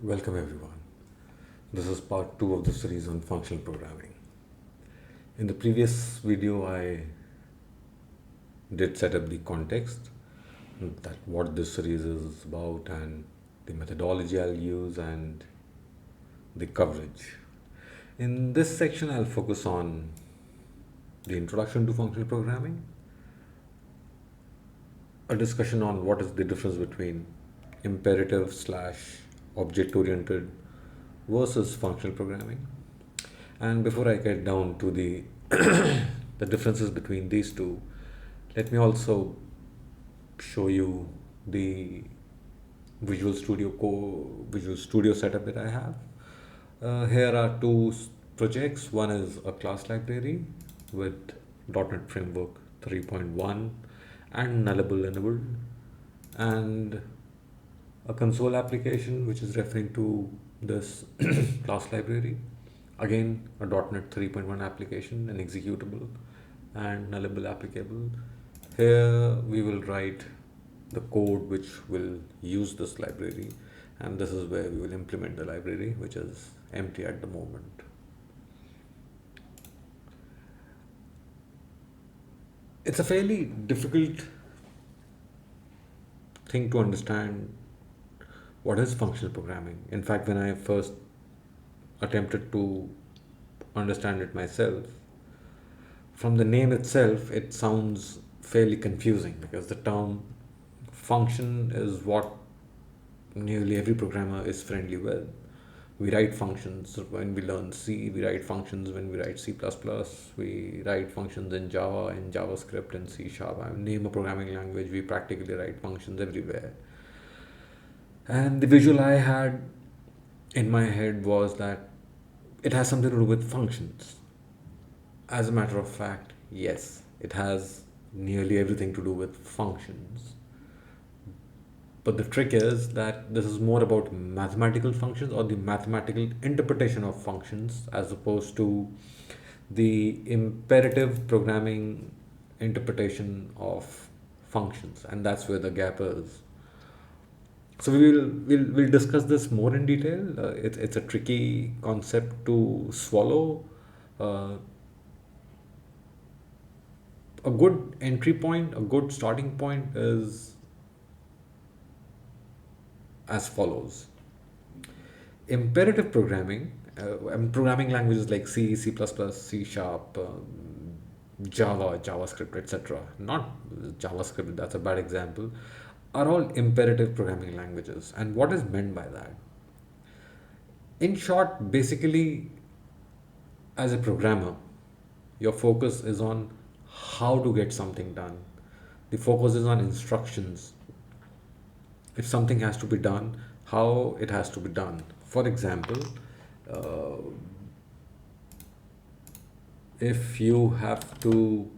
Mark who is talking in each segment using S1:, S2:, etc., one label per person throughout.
S1: Welcome everyone. This is part 2 of the series on functional programming. In the previous video, I did set up the context that what this series is about and the methodology I'll use and the coverage. In this section, I'll focus on the introduction to functional programming, a discussion on what is the difference between imperative slash object oriented versus functional programming. And before I get down to the the differences between these two, let me also show you the Visual Studio setup that I have. Here are two projects. One is a class library with .NET Framework 3.1 and Nullable enabled, and a console application which is referring to this class library. Again, a .NET 3.1 application, an executable and nullable applicable. Here we will write the code which will use this library, and this is where we will implement the library, which is empty at the moment. It's a fairly difficult thing to understand what is functional programming. In fact, when I first attempted to understand it myself, from the name itself, it sounds fairly confusing because the term function is what nearly every programmer is friendly with. We write functions when we learn C, we write functions when we write C++, we write functions in Java, in JavaScript, and C Sharp. I mean, name a programming language, we practically write functions everywhere. And the visual I had in my head was that it has something to do with functions. As a matter of fact, yes, it has nearly everything to do with functions. But the trick is that this is more about mathematical functions or the mathematical interpretation of functions as opposed to the imperative programming interpretation of functions, and that's where the gap is. So we'll discuss this more in detail. It's a tricky concept to swallow. Uh, a good entry point, a good starting point is as follows. Imperative programming, and programming languages like C, C++, C Sharp, Java, JavaScript, etc. Not JavaScript, that's a bad example, are all imperative programming languages. And what is meant by that? In short, basically, as a programmer, your focus is on how to get something done. The focus is on instructions. If something has to be done, how it has to be done. For example, uh, if you have to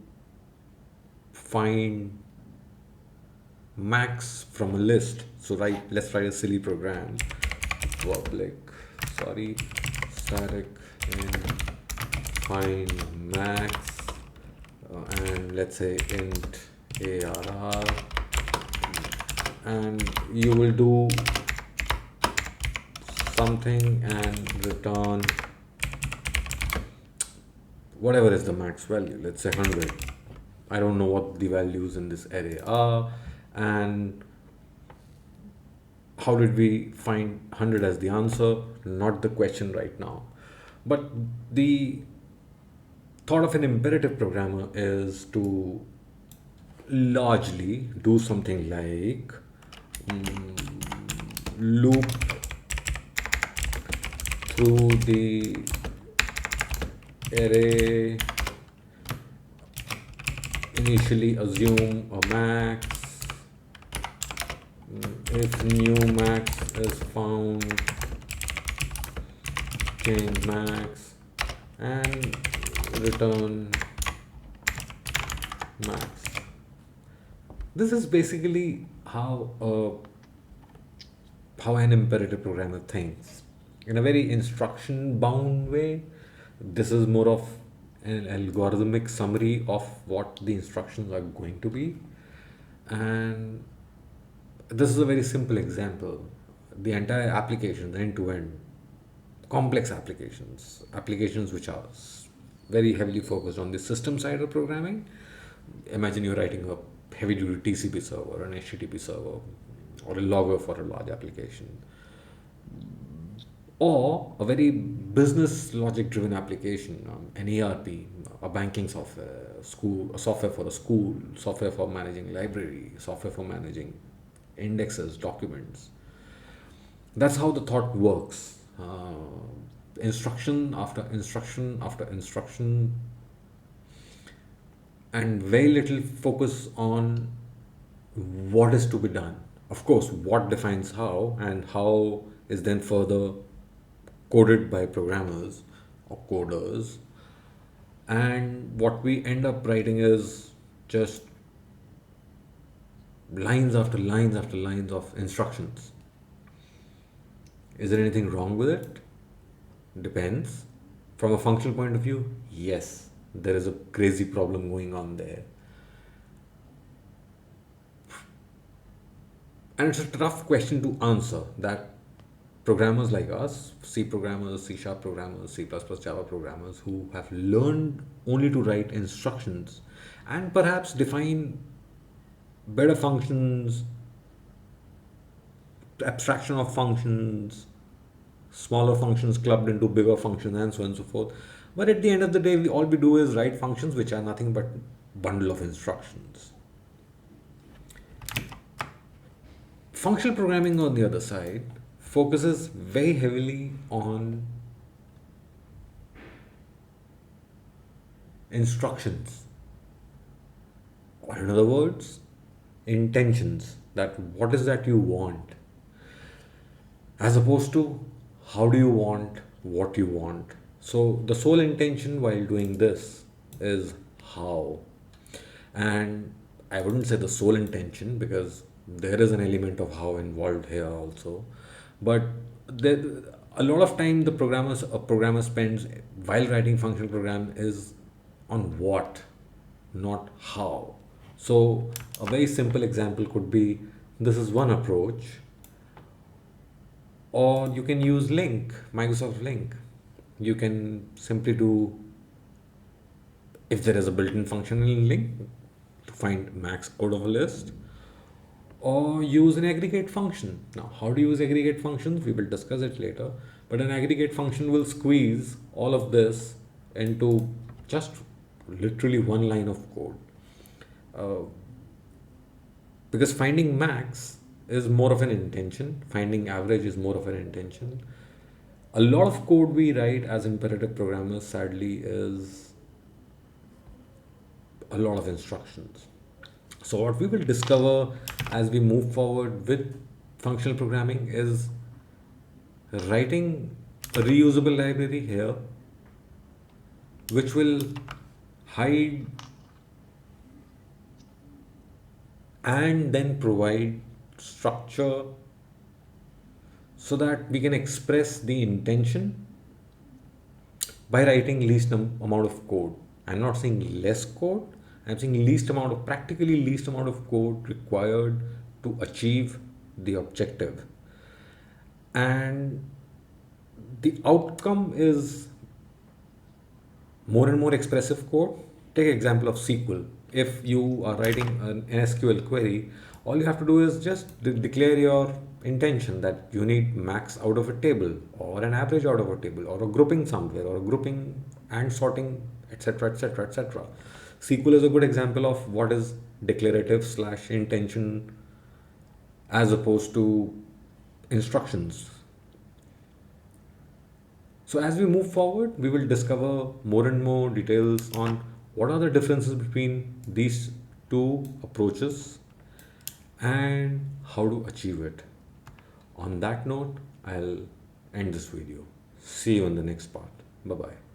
S1: find max from a list, so let's write a silly program. Public, sorry, static in find max, and let's say int arr, and you will do something and return whatever is the max value, let's say 100. I don't know what the values in this array are, and how did we find 100 as the answer? Not the question right now. But the thought of an imperative programmer is to largely do something like loop through the array, initially assume a max. If new max is found, change max and return max. This is basically how an imperative programmer thinks in a very instruction bound way. This is more of an algorithmic summary of what the instructions are going to be, and this is a very simple example. the entire application, end to end, complex applications which are very heavily focused on the system side of programming. Imagine you're writing a heavy duty TCP server, an HTTP server, or a logger for a large application, or a very business logic driven application, an ERP, a banking software, a software for a school, software for managing library, software for managing indexes, documents. That's how the thought works. Instruction after instruction after instruction, and very little focus on what is to be done. Of course, what defines how, and how is then further coded by programmers or coders. And what we end up writing is just lines after lines after lines of instructions. Is there anything wrong with it? Depends. From a functional point of view, yes, there is a crazy problem going on there. And it's a tough question to answer that programmers like us, C programmers, C sharp programmers, C++, Java programmers, who have learned only to write instructions and perhaps define better functions, abstraction of functions, smaller functions clubbed into bigger functions, and so on and so forth. But at the end of the day, all we do is write functions which are nothing but bundle of instructions. Functional programming, on the other side, focuses very heavily on instructions, or in other words, intentions, that what is that you want, as opposed to how do you want what you want. So the sole intention while doing this is how. And I wouldn't say the sole intention, because there is an element of how involved here also. But there, a lot of time a programmer spends while writing functional program is on what, not how. So a very simple example could be, this is one approach, or you can use Link, Microsoft Link. You can simply do, if there is a built-in function in Link, to find max out of a list, or use an aggregate function. Now, how to use aggregate functions, we will discuss it later, but an aggregate function will squeeze all of this into just literally one line of code. Uh, because finding max is more of an intention, finding average is more of an intention. A lot of code we write as imperative programmers, sadly, is a lot of instructions. So what we will discover as we move forward with functional programming is writing a reusable library here, which will hide and then provide structure so that we can express the intention by writing least amount of code. I'm not saying less code, I'm saying practically least amount of code required to achieve the objective. And the outcome is more and more expressive code. Take example of SQL. If you are writing an SQL query, all you have to do is just declare your intention that you need max out of a table, or an average out of a table, or a grouping somewhere, or a grouping and sorting, etc., etc., etc. SQL is a good example of what is declarative / intention as opposed to instructions. So as we move forward, we will discover more and more details on what are the differences between these two approaches and how to achieve it. On that note, I'll end this video. See you in the next part. Bye bye.